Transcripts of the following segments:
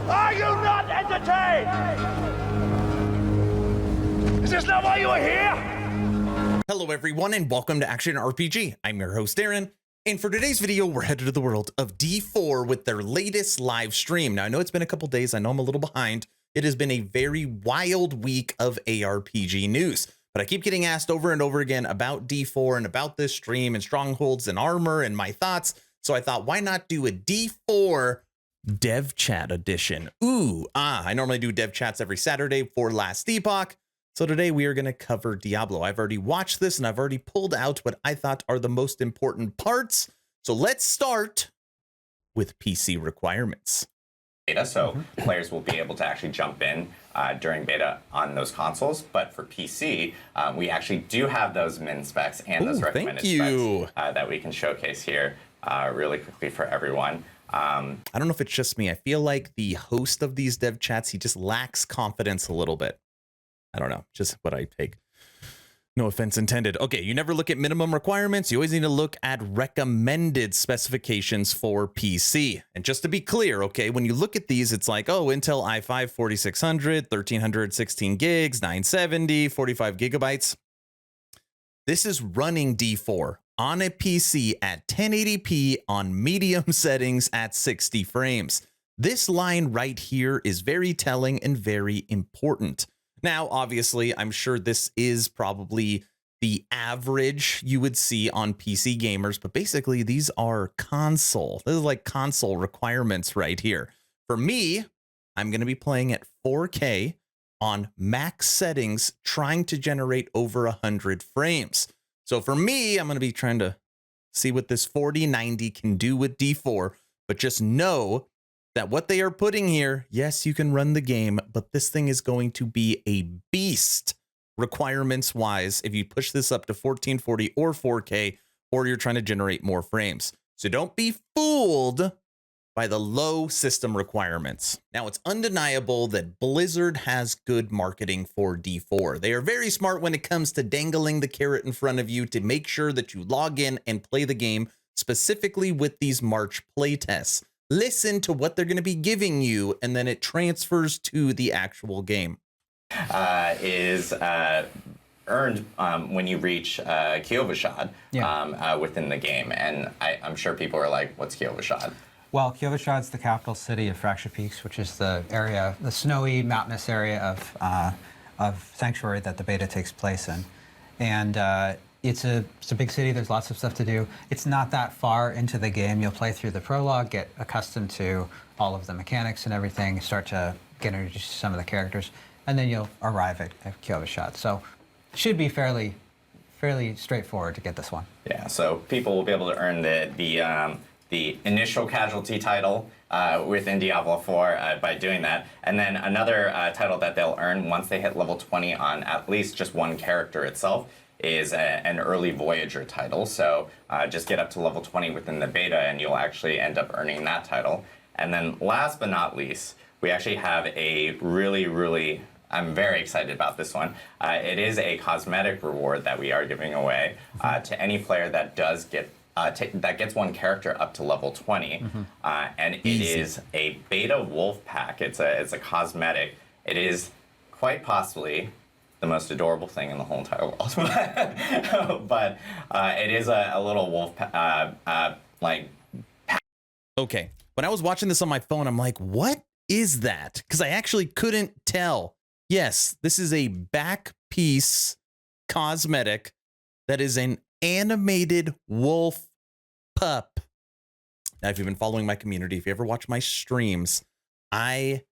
Are you not entertained? Is this not why you are here? Hello everyone and welcome to Action RPG. I'm your host Aaron, and for today's video we're headed to the world of D4 with their latest live stream. Now I know it's been a couple days, I know I'm a little behind. It has been a very wild week of ARPG news, but I keep getting asked over and over again about D4 and about this stream and Strongholds and armor and my thoughts. So I thought, why not do a D4 dev chat edition? I normally do dev chats every Saturday for Last Epoch. So today we are going to cover Diablo. I've already watched this and I've already pulled out what I thought are the most important parts. So let's start with PC requirements. Beta, so players will be able to actually jump in during beta on those consoles. But for PC, we actually do have those min specs and those recommended specs that we can showcase here really quickly for everyone. I don't know if it's just me. I feel like the host of these dev chats, he just lacks confidence a little bit. I don't know, just what I take. No offense intended. Okay, you never look at minimum requirements. You always need to look at recommended specifications for PC. And just to be clear, okay, when you look at these, it's like, oh, Intel i5 4600, 1300, 16 gigs, 970, 45 gigabytes. This is running D4 on a PC at 1080p on medium settings at 60 frames. This line right here is very telling and very important. Now, obviously, I'm sure this is probably the average you would see on PC gamers, but basically these are console. This is like console requirements right here. For me, I'm going to be playing at 4K on max settings, trying to generate over 100 frames. So for me, I'm going to be trying to see what this 4090 can do with D4, but just know that what they are putting here, yes, you can run the game, but this thing is going to be a beast requirements wise if you push this up to 1440 or 4K, or you're trying to generate more frames. So don't be fooled by the low system requirements. Now, it's undeniable that Blizzard has good marketing for D4. They are very smart when it comes to dangling the carrot in front of you to make sure that you log in and play the game, specifically with these March playtests. Listen to what they're going to be giving you, and then it transfers to the actual game. Is earned when you reach Kiovashad within the game. And I'm sure people are like, what's Kiovashad? Well, Kiovashad's the capital city of Fracture Peaks, which is the area, the snowy, mountainous area of Sanctuary that the beta takes place in. And it's a big city. There's lots of stuff to do. It's not that far into the game. You'll play through the prologue, get accustomed to all of the mechanics and everything, start to get introduced to some of the characters, and then you'll arrive at Kiovashad. So it should be fairly straightforward to get this one. Yeah, so people will be able to earn the initial casualty title within Diablo 4 by doing that. And then another title that they'll earn once they hit level 20 on at least just one character itself is an early Voyager title. So just get up to level 20 within the beta and you'll actually end up earning that title. And then last but not least, we actually have a really, I'm very excited about this one. It is a cosmetic reward that we are giving away to any player that does get that gets one character up to level 20, and it is a beta wolf pack. It's a cosmetic. It is quite possibly the most adorable thing in the whole entire world. But it is a little wolf like. Okay, when I was watching this on my phone, I'm like, what is that? Because I actually couldn't tell. Yes, this is a back piece cosmetic that is an animated wolf pup. Now, if you've been following my community, if you ever watch my streams, I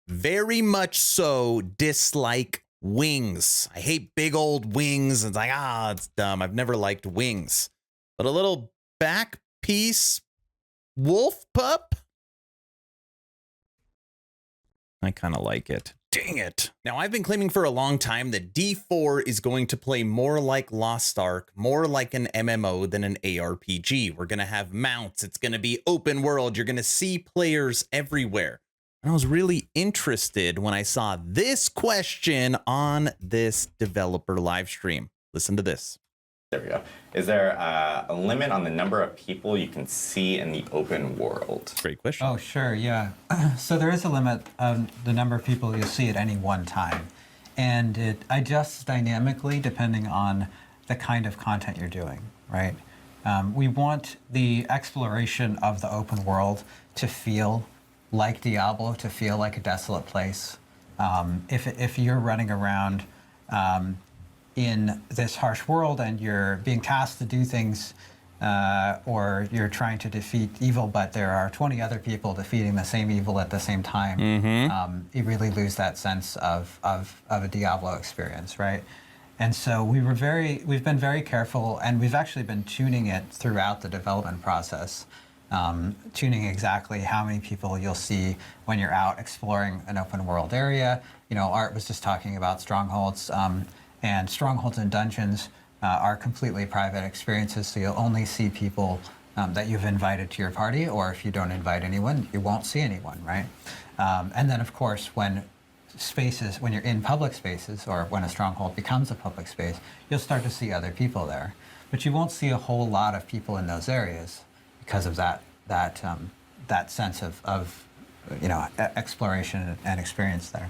very much so dislike wings. I hate big old wings. It's like, it's dumb. I've never liked wings. But a little back piece wolf pup, I kind of like it. Dang it. Now, I've been claiming for a long time that D4 is going to play more like Lost Ark, more like an MMO than an ARPG. We're going to have mounts. It's going to be open world. You're going to see players everywhere. And I was really interested when I saw this question on this developer live stream. Listen to this. There we go. Is there a limit on the number of people you can see in the open world? Great question. Oh, sure, yeah. So there is a limit of the number of people you'll see at any one time. And it adjusts dynamically depending on the kind of content you're doing, right? We want the exploration of the open world to feel like Diablo, to feel like a desolate place. If you're running around in this harsh world and you're being tasked to do things, or you're trying to defeat evil, but there are 20 other people defeating the same evil at the same time, you really lose that sense of a Diablo experience, right? And so we've been very careful, and we've actually been tuning it throughout the development process, tuning exactly how many people you'll see when you're out exploring an open world area. You know, Art was just talking about Strongholds, and Strongholds and dungeons are completely private experiences, so you'll only see people that you've invited to your party, or if you don't invite anyone, you won't see anyone, right? And then, of course, when you're in public spaces, or when a stronghold becomes a public space, you'll start to see other people there. But you won't see a whole lot of people in those areas because of that sense of exploration and experience there.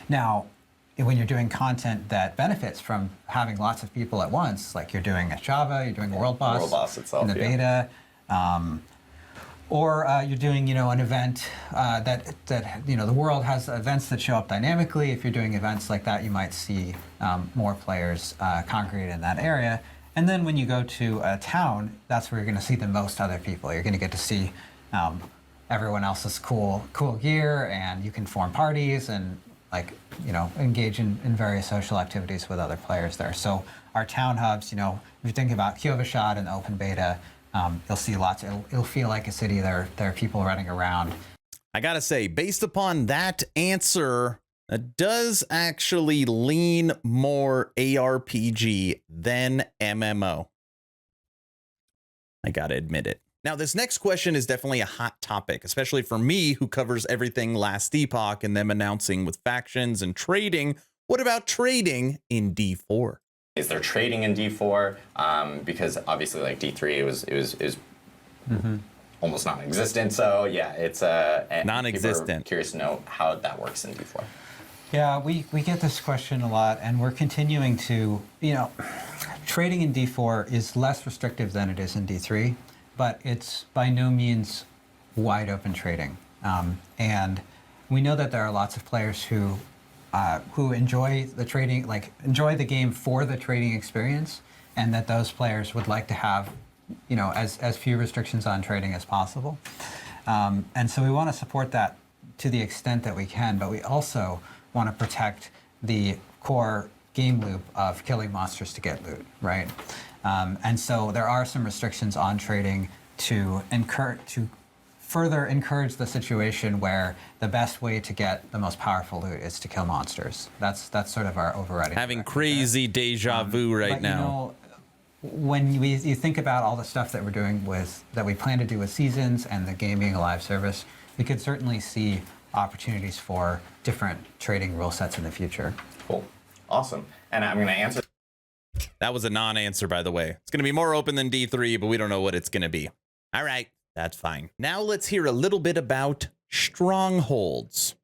Now, when you're doing content that benefits from having lots of people at once, like you're doing a Java, you're doing a World Boss itself, in the beta, or you're doing, an event that the world has events that show up dynamically. If you're doing events like that, you might see more players congregate in that area. And then when you go to a town, that's where you're going to see the most other people. You're going to get to see everyone else's cool gear, and you can form parties and engage in various social activities with other players there. So our town hubs, if you think about Kyovashad and open beta, you'll see lots. It'll feel like a city. There are people running around. I gotta say, based upon that answer, it does actually lean more ARPG than MMO. I gotta admit it. Now, this next question is definitely a hot topic, especially for me, who covers everything Last Epoch and them announcing with factions and trading. What about trading in D4? Is there trading in D4? Because obviously, like D3, it was almost non-existent. So yeah, it's non-existent. Curious to know how that works in D4. Yeah, we get this question a lot, and we're continuing to, trading in D4 is less restrictive than it is in D3. But it's by no means wide open trading. And we know that there are lots of players who enjoy the trading, enjoy the game for the trading experience, and that those players would like to have, as few restrictions on trading as possible. And so we want to support that to the extent that we can, but we also want to protect the core game loop of killing monsters to get loot, right? And so there are some restrictions on trading to further encourage the situation where the best way to get the most powerful loot is to kill monsters. That's sort of our overriding. Having crazy deja vu right now. When you think about all the stuff that we're doing that we plan to do with seasons and the game being a live service, we could certainly see opportunities for different trading rule sets in the future. Cool, awesome, and I'm going to answer. That was a non-answer, by the way. It's going to be more open than D3, but we don't know what it's going to be. All right, that's fine. Now let's hear a little bit about Strongholds.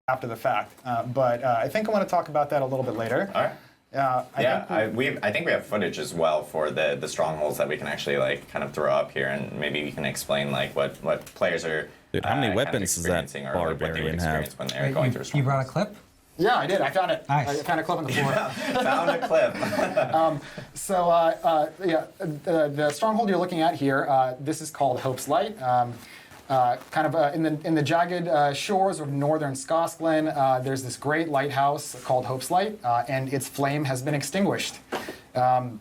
After the fact, but I think I want to talk about that a little bit later. All right. I think we have footage as well for the Strongholds that we can actually kind of throw up here, and maybe we can explain what players are. Dude, how many weapons does that or what they would barbarian have? when they're going through Strongholds. You brought a clip? Yeah, I did. I found it. Nice. I found a clip on the floor. Found a clip. The stronghold you're looking at here, this is called Hope's Light. In the jagged shores of northern Scotland, there's this great lighthouse called Hope's Light, and its flame has been extinguished. The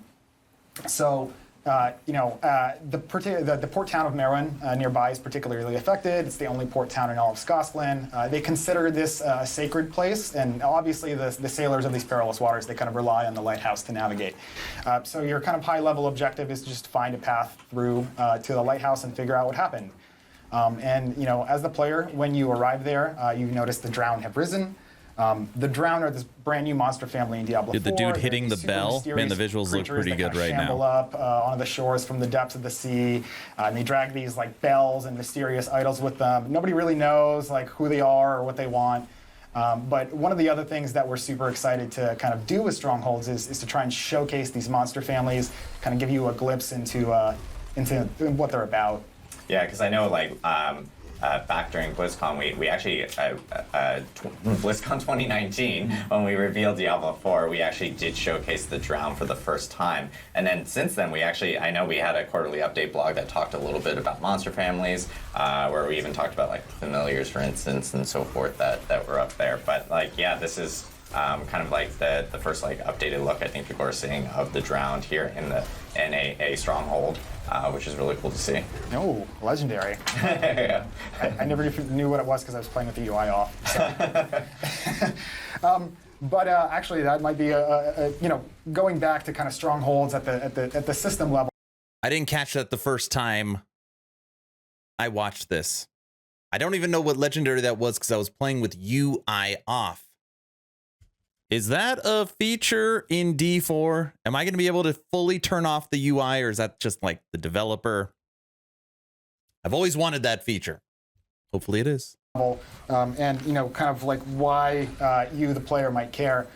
port town of Merwin nearby is particularly affected. It's the only port town in all of Scotland. They consider this a sacred place, and obviously the sailors of these perilous waters, they kind of rely on the lighthouse to navigate. So your kind of high-level objective is just to find a path through to the lighthouse and figure out what happened. As the player, when you arrive there, you notice the drowned have risen. The Drown are this brand new monster family in Diablo 4. Dude, the dude They're hitting these the super bell, man, the mysterious visuals look creatures pretty that good kinda right shamble now. up onto the shores from the depths of the sea, and they drag these like bells and mysterious idols with them. Nobody really knows like who they are or what they want. But one of the other things that we're super excited to kind of do with Strongholds is to try and showcase these monster families, kind of give you a glimpse into what they're about. Yeah, because I know like back during BlizzCon, we actually BlizzCon 2019 when we revealed Diablo 4, we actually did showcase the Drown for the first time, and then since then I know we had a quarterly update blog that talked a little bit about monster families, where we even talked about like familiars, for instance, and so forth that were up there. But like, yeah, this is kind of like the first like updated look I think people are seeing of the Drowned here in a Stronghold, which is really cool to see. Oh, legendary. Yeah. I never even knew what it was because I was playing with the UI off. So. But actually, that might be going back to kind of Strongholds at the system level. I didn't catch that the first time I watched this. I don't even know what legendary that was because I was playing with UI off. Is that a feature in D4? Am I going to be able to fully turn off the UI, or is that just like the developer? I've always wanted that feature. Hopefully it is. And kind of like why you, the player, might care.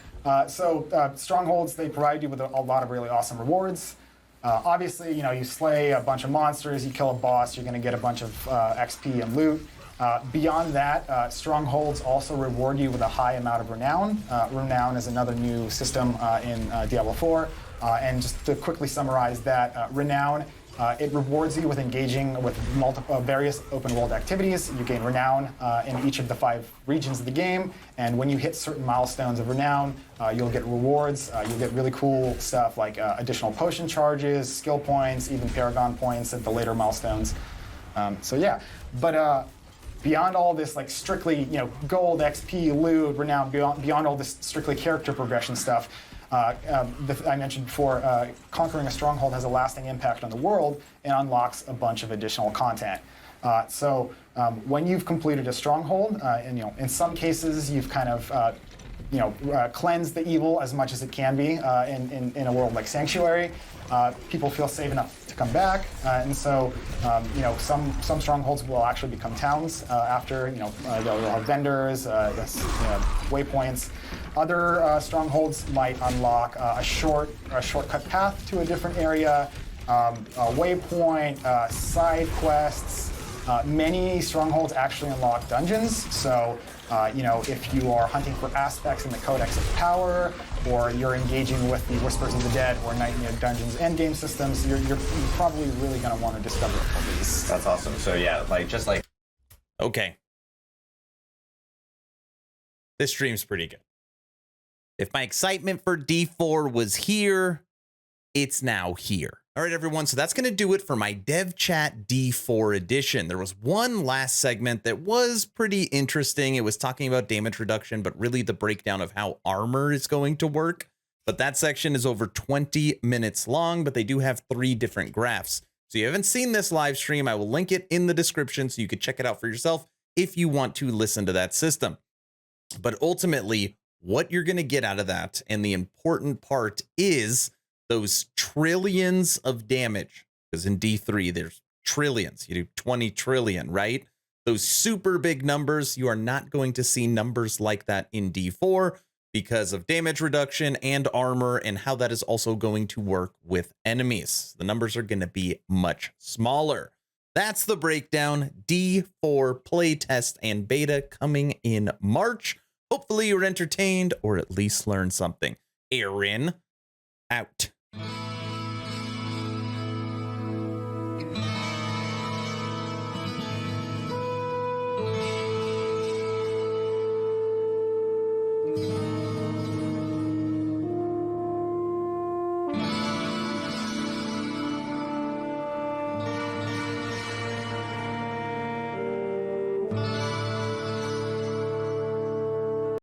So Strongholds, they provide you with a lot of really awesome rewards. Obviously, you slay a bunch of monsters, you kill a boss, you're going to get a bunch of XP and loot. Beyond that, Strongholds also reward you with a high amount of Renown. Renown is another new system in Diablo 4. And just to quickly summarize that, Renown, it rewards you with engaging with various open world activities. You gain Renown in each of the 5 regions of the game. And when you hit certain milestones of Renown, you'll get rewards. You'll get really cool stuff like additional potion charges, skill points, even Paragon points at the later milestones. So yeah, but beyond all this, like strictly, gold, XP, loot, Renown, beyond all this strictly character progression stuff, I mentioned before, conquering a stronghold has a lasting impact on the world and unlocks a bunch of additional content. So when you've completed a stronghold, and in some cases you've kind of cleansed the evil as much as it can be in a world like Sanctuary, people feel safe enough to come back, and so some strongholds will actually become towns after. They'll have vendors, waypoints. Other strongholds might unlock a shortcut path to a different area, a waypoint, side quests. Many strongholds actually unlock dungeons. So, if you are hunting for aspects in the Codex of Power, or you're engaging with the Whispers of the Dead or Nightmare Dungeons endgame systems, you're probably really going to want to discover all these. That's awesome. So yeah, Okay. This stream's pretty good. If my excitement for D4 was here, it's now here. All right, everyone, so that's going to do it for my Dev Chat D4 edition. There was one last segment that was pretty interesting. It was talking about damage reduction, but really the breakdown of how armor is going to work. But that section is over 20 minutes long, but they do have 3 different graphs. So you haven't seen this live stream, I will link it in the description so you could check it out for yourself if you want to listen to that system. But ultimately, what you're going to get out of that, and the important part, is those trillions of damage, because in D3 there's trillions. You do 20 trillion, right? Those super big numbers, you are not going to see numbers like that in D4 because of damage reduction and armor and how that is also going to work with enemies. The numbers are going to be much smaller. That's the breakdown. D4 playtest and beta coming in March. Hopefully you're entertained or at least learned something. Aaron, out.